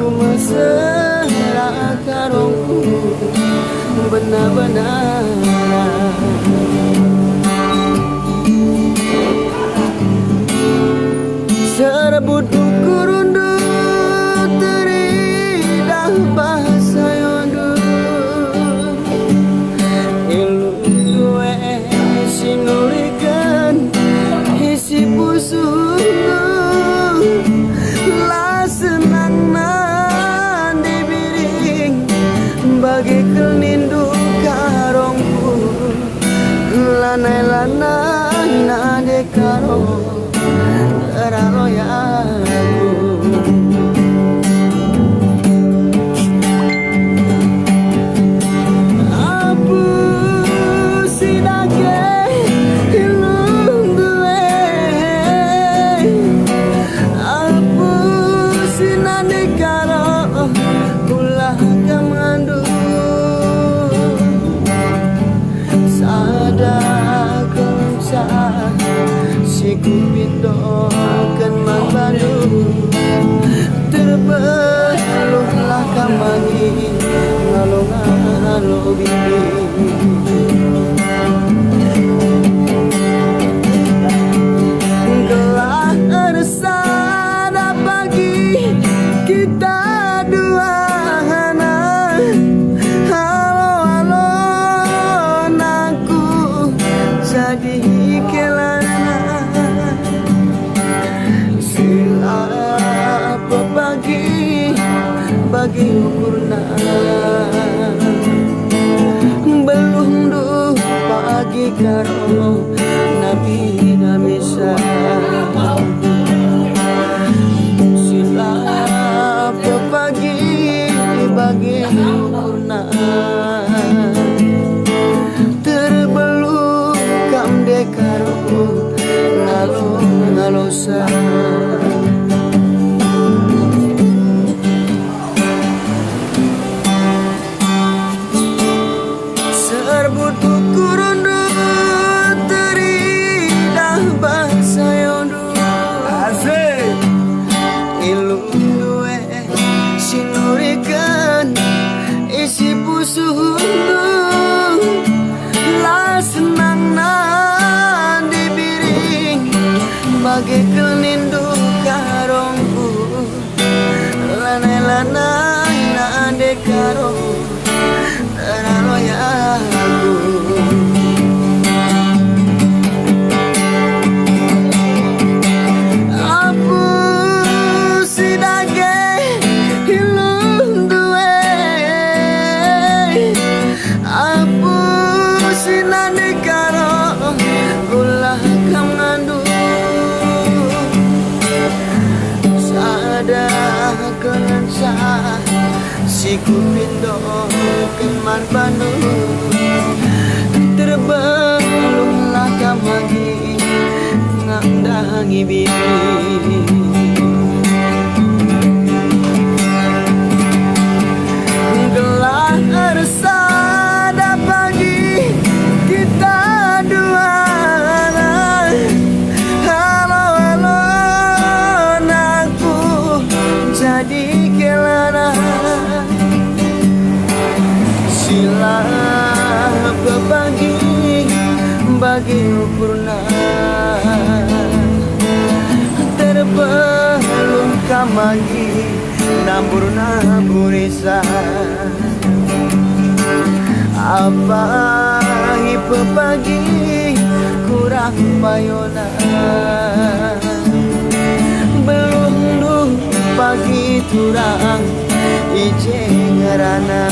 ku mesra karongku benar-benar serebut kurundu teridah bahasa yondu ilu gue sinurikan isi pusuku lah senang nan dibiring bagi kenindu karongku lanai-lanai nade karong teraloyaku apu sidake ilung duwe apu sinane karo ulah kamandu sada kengsa si kupindo kan mangbanu terbeluhlah kamani ngalo-ngalo bibi gelah resada pagi kita dua halo-halo naku jadi kelana bagi purna belum duh pagi karo nabi namisa sila pagi bagi purna terbelum kam dekaro ngalo-ngalosa bagi kenindu karongku lanai-lanai nade karong teraloyaku apu sidage ilung duwe apu sinane karong ulah kamandu kensa si kupindo keman banu terbelumlah kamagi ngandangi bibi gelah resada pagi kita dua jadi kelana sila pagi bagi purna terbelum kamagi nampurna burisa apa hipe pagi kurang payona belum duh pagi turang ije ngerana